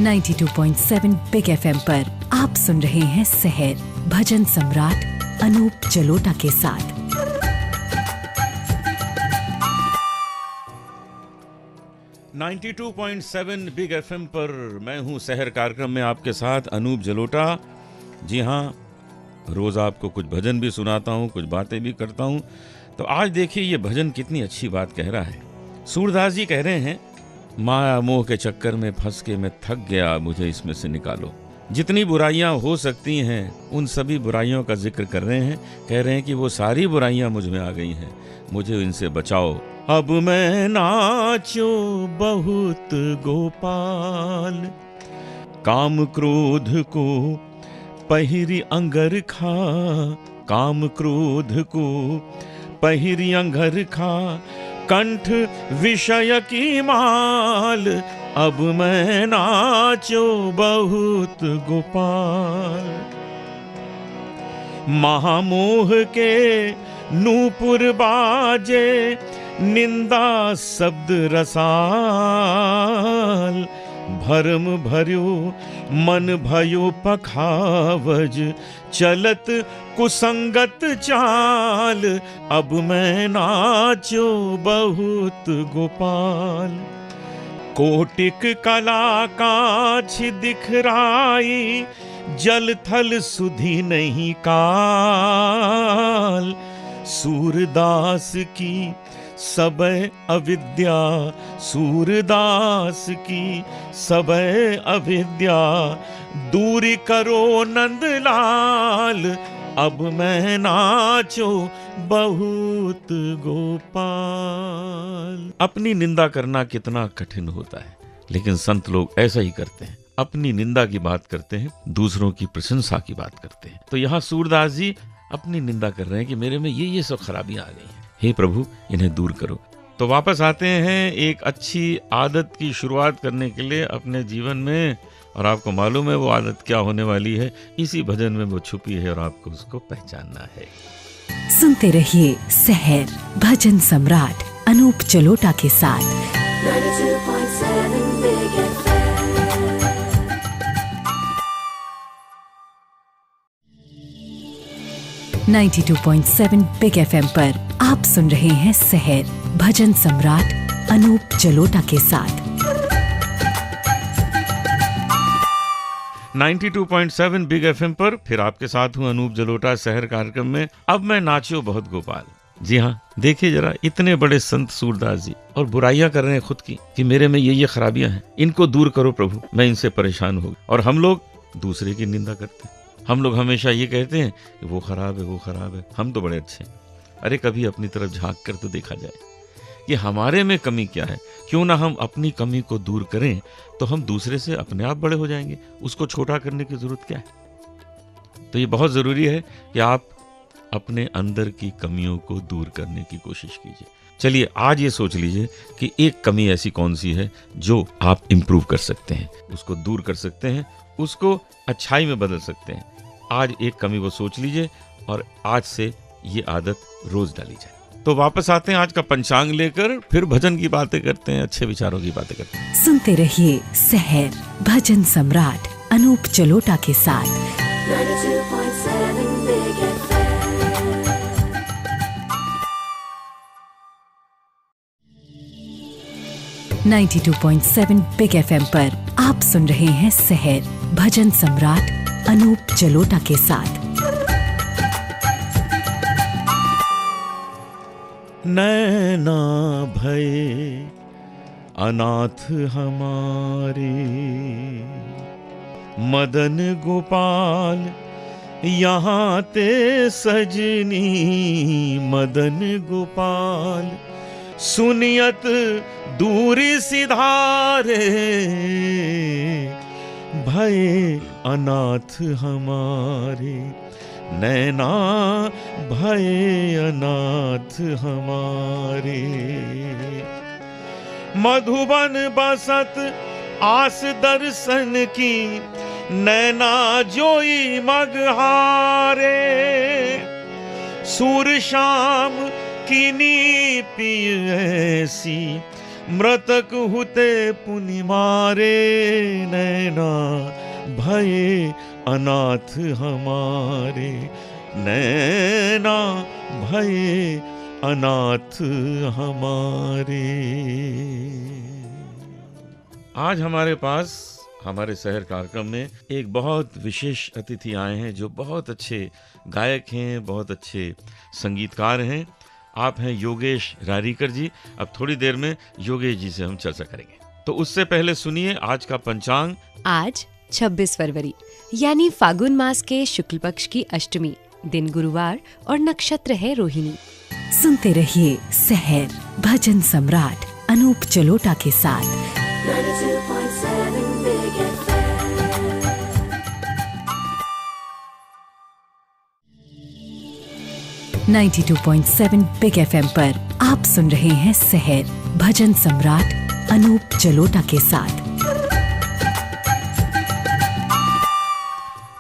92.7 big FM पर आप सुन रहे हैं सहर भजन सम्राट अनूप जलोटा के साथ। नाइन्टी 92.7 बिग FM पर मैं हूं सहर कार्यक्रम में आपके साथ अनूप जलोटा। जी हाँ, रोज आपको कुछ भजन भी सुनाता हूं, कुछ बातें भी करता हूं। तो आज देखिए ये भजन कितनी अच्छी बात कह रहा है। सूरदास जी कह रहे हैं, माया मोह के चक्कर में फंस के मैं थक गया, मुझे इसमें से निकालो। जितनी बुराइयां हो सकती हैं उन सभी बुराइयों का जिक्र कर रहे हैं। कह रहे हैं कि वो सारी बुराइयां मुझ में आ गई हैं, मुझे इनसे बचाओ। अब मैं नाचो बहुत गोपाल, काम क्रोध को पहिरी अंगर खा, काम क्रोध को पहिरी अंगर खा, कंठ विषय की माल, अब मैं नाचो बहुत गोपाल। महामोह के नूपुर बाजे, निंदा शब्द रसाल, भरम भर्यो मन भयो पखावज, चलत कुसंगत चाल, अब मैं नाचो बहुत गोपाल। कोटिक कला काछ दिखराई, जल थल सुधि नहीं काल, सूरदास की सबय अविद्या, सूरदास की सबय अविद्या, दूरी करो नंदलाल, अब मैं नाचो बहुत गोपाल। अपनी निंदा करना कितना कठिन होता है, लेकिन संत लोग ऐसा ही करते हैं। अपनी निंदा की बात करते हैं, दूसरों की प्रशंसा की बात करते हैं। तो यहाँ सूरदास जी अपनी निंदा कर रहे हैं कि मेरे में ये सब खराबियां आ गई हैं, हे प्रभु इन्हें दूर करो। तो वापस आते हैं एक अच्छी आदत की शुरुआत करने के लिए अपने जीवन में, और आपको मालूम है वो आदत क्या होने वाली है। इसी भजन में वो छुपी है और आपको उसको पहचानना है। सुनते रहिए सहर भजन सम्राट अनूप जलोटा के साथ। 92.7 बिग FM। 92.7 बिग FM पर आप सुन रहे हैं सहर भजन सम्राट अनूप जलोटा के साथ। 92.7 बिग FM पर फिर आपके साथ हूँ अनूप जलोटा सहर कार्यक्रम में। अब मैं नाचो बहुत गोपाल। जी हाँ, देखिए जरा, इतने बड़े संत सूरदास जी और बुराइयां कर रहे हैं खुद की कि मेरे में ये खराबियां हैं, इनको दूर करो प्रभु, मैं इनसे परेशान हो। और हम लोग दूसरे की निंदा करते हैं। हम लोग हमेशा ये कहते हैं कि वो खराब है, वो खराब है, हम तो बड़े अच्छे हैं। अरे कभी अपनी तरफ झांक कर तो देखा जाए कि हमारे में कमी क्या है। क्यों ना हम अपनी कमी को दूर करें, तो हम दूसरे से अपने आप बड़े हो जाएंगे। उसको छोटा करने की जरूरत क्या है। तो ये बहुत जरूरी है कि आप अपने अंदर की कमियों को दूर करने की कोशिश कीजिए। चलिए आज ये सोच लीजिए कि एक कमी ऐसी कौन सी है जो आप इम्प्रूव कर सकते हैं, उसको दूर कर सकते हैं, उसको अच्छाई में बदल सकते हैं। आज एक कमी वो सोच लीजिए और आज से ये आदत रोज डाली जाए। तो वापस आते हैं आज का पंचांग लेकर, फिर भजन की बातें करते हैं, अच्छे विचारों की बातें करते हैं। सुनते रहिए सहर भजन सम्राट अनूप जलोटा के साथ। 92.7 बिग FM। 92.7 बिग FM पर आप सुन रहे हैं सहर भजन सम्राट अनूप जलोटा के साथ। नैना भये अनाथ हमारे, मदन गोपाल यहाँ ते सजनी, मदन गोपाल सुनियत दूरी सिधारे, भये अनाथ हमारे, नैना भये अनाथ हमारे। मधुबन बसत आस दर्शन की, नैना जोई मगहारे, सूर शाम कीनी पिय ऐसी, मृतक हुते पुनि मारे, नैना भये अनाथ हमारे, नैना भये अनाथ हमारे। आज हमारे पास हमारे शहर कार्यक्रम में एक बहुत विशेष अतिथि आए हैं जो बहुत अच्छे गायक हैं, बहुत अच्छे संगीतकार हैं। आप हैं योगेश रारीकर जी। अब थोड़ी देर में योगेश जी से हम चर्चा करेंगे, तो उससे पहले सुनिए आज का पंचांग। आज 26 फरवरी यानी फागुन मास के शुक्ल पक्ष की अष्टमी, दिन गुरुवार और नक्षत्र है रोहिणी। सुनते रहिए सहर भजन सम्राट अनूप जलोटा के साथ 92.7 Big FM. 92.7 बिग एफएम पर आप सुन रहे हैं सहर भजन सम्राट अनूप जलोटा के साथ।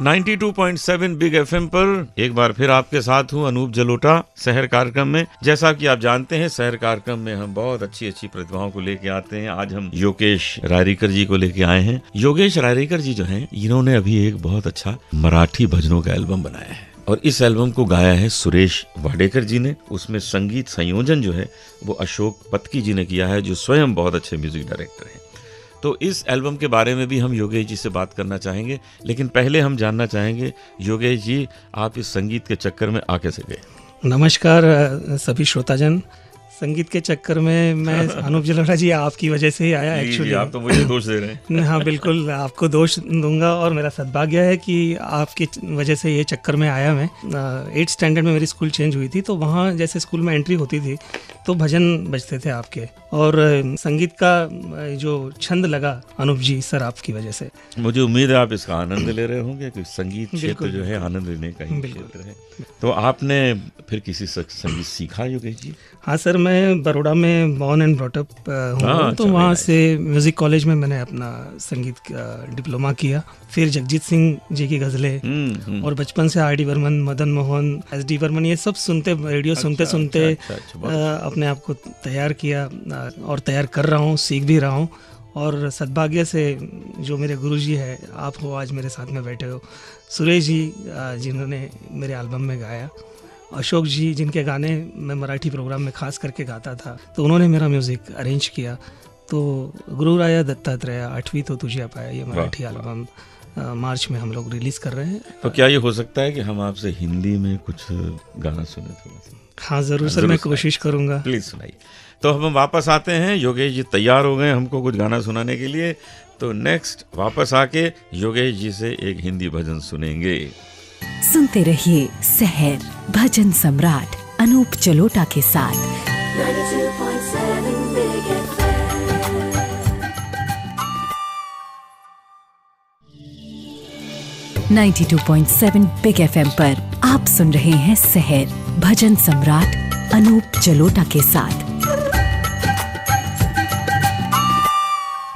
92.7 बिग एफएम पर एक बार फिर आपके साथ हूँ अनूप जलोटा शहर कार्यक्रम में। जैसा कि आप जानते हैं शहर कार्यक्रम में हम बहुत अच्छी अच्छी प्रतिभाओं को लेके आते हैं। आज हम योगेश रारीकर जी को लेके आए हैं। योगेश रारीकर जी जो हैं, इन्होंने अभी एक बहुत अच्छा मराठी भजनों का एल्बम बनाया है और इस एल्बम को गाया है सुरेश वाडेकर जी ने। उसमें संगीत संयोजन जो है वो अशोक पत्की जी ने किया है, जो स्वयं बहुत अच्छे म्यूजिक डायरेक्टर हैं। तो इस एल्बम के बारे में भी हम योगेश जी से बात करना चाहेंगे, लेकिन पहले हम जानना चाहेंगे योगेश जी, आप इस संगीत के चक्कर में आ कैसे गए? नमस्कार सभी श्रोताजन। संगीत के चक्कर में मैं अनूप जलोटा जी आपकी वजह से ही आया एक्चुअली। आप तो मुझे दोष दे रहे हैं। हाँ बिल्कुल, आपको दोष दूंगा और मेरा सद्भाग्य है कि आपकी वजह से ये चक्कर में आया। मैं 8th स्टैंडर्ड में मेरी स्कूल चेंज हुई थी, तो वहाँ जैसे स्कूल में एंट्री होती थी तो भजन बजते थे आपके, और संगीत का जो छंद लगा अनूप जी सर आपकी वजह से। मुझे उम्मीद है आप इसका आनंद ले रहे होंगे, क्योंकि संगीत क्षेत्र जो है आनंद लेने का ही क्षेत्र है। तो आपने फिर किसी संगीत सीखा योगेश जी? हाँ सर, मैं बड़ौदा में बॉर्न एंड ब्रॉट अप हूँ, तो वहाँ से म्यूज़िक कॉलेज में मैंने अपना संगीत का डिप्लोमा किया। फिर जगजीत सिंह जी की गज़लें और बचपन से R.D. बर्मन, मदन मोहन, S.D. बर्मन, ये सब सुनते, रेडियो सुनते अपने आप को तैयार किया और तैयार कर रहा हूँ, सीख भी रहा हूँ। और सद्भाग्य से जो मेरे गुरुजी है, आप हो आज मेरे साथ में बैठे हो, सुरेश जी जिन्होंने मेरे एल्बम में गाया, अशोक जी जिनके गाने मैं मराठी प्रोग्राम में खास करके गाता था, तो उन्होंने मेरा म्यूज़िक अरेंज किया। तो गुरुराया दत्तात्रेय 8वीं तो तुझे पाया, ये मराठी एल्बम मार्च में हम लोग रिलीज़ कर रहे हैं। तो क्या ये हो सकता है कि हम आपसे हिंदी में कुछ गाना सुने थोड़ा सा? हाँ ज़रूर सर, मैं कोशिश करूँगा। प्लीज़ सुनाइए। तो हम वापस आते हैं, योगेश जी तैयार हो गए हमको कुछ गाना सुनाने के लिए। तो नेक्स्ट वापस आके योगेश जी से एक हिंदी भजन सुनेंगे। सुनते रहिए सहर भजन सम्राट अनूप जलोटा के साथ 92.7 Big FM. 92.7 बिग एफएम पर आप सुन रहे हैं सहर भजन सम्राट अनूप जलोटा के साथ।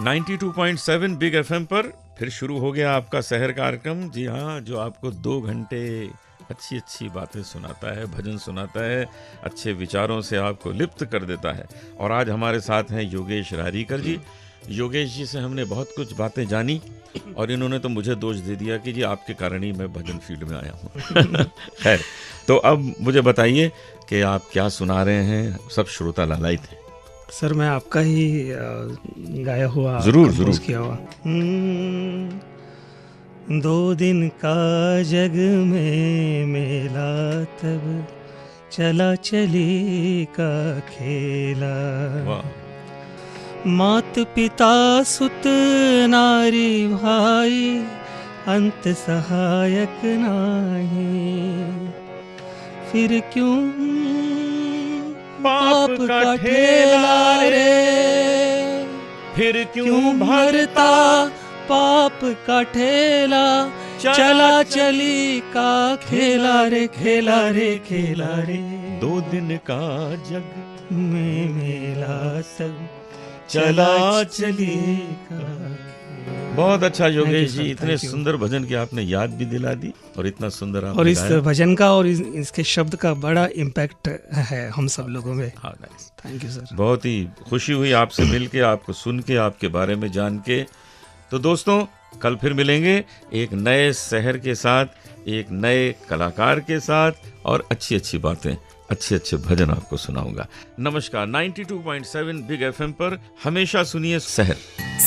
92.7 बिग एफएम पर फिर शुरू हो गया आपका शहर कार्यक्रम। जी हाँ, जो आपको 2 घंटे अच्छी अच्छी बातें सुनाता है, भजन सुनाता है, अच्छे विचारों से आपको लिप्त कर देता है। और आज हमारे साथ हैं योगेश रारीकर जी। योगेश जी से हमने बहुत कुछ बातें जानी और इन्होंने तो मुझे दोष दे दिया कि जी आपके कारण ही मैं भजन फील्ड में आया हूँ। खैर, तो अब मुझे बताइए कि आप क्या सुना रहे हैं, सब श्रोता लालायित हैं। सर मैं आपका ही गाया हुआ, जरूर किया हुआ। 2 दिन का जग में मेला, तब चला चली का खेला। मात पिता सुत नारी भाई, अंत सहायक नाही। फिर क्यों पाप का ठेला रे, फिर क्यों भरता पाप का ठेला, चला चली का खेला रे, खेला रे, खेला रे। 2 दिन का जग में मेला, सब चला चली का। बहुत अच्छा योगेश sir, जी, इतने thank you. सुंदर भजन की आपने याद भी दिला दी और इतना सुंदर आपने और इस गाया। भजन का और इसके शब्द का बड़ा इम्पैक्ट है हम सब लोगों में। हाँ, nice। Thank you sir. बहुत ही खुशी हुई आपसे मिलके, आपको सुन के, आपके बारे में जान के। तो दोस्तों, कल फिर मिलेंगे एक नए शहर के साथ, एक नए कलाकार के साथ, और अच्छी अच्छी बातें, अच्छे अच्छे भजन आपको सुनाऊंगा। नमस्कार। 92.7 बिग एफएम पर हमेशा सुनिए शहर।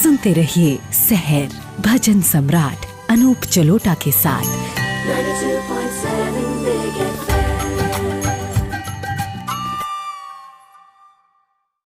सुनते रहिए शहर भजन सम्राट अनूप जलोटा के साथ। 92.7 Big FM.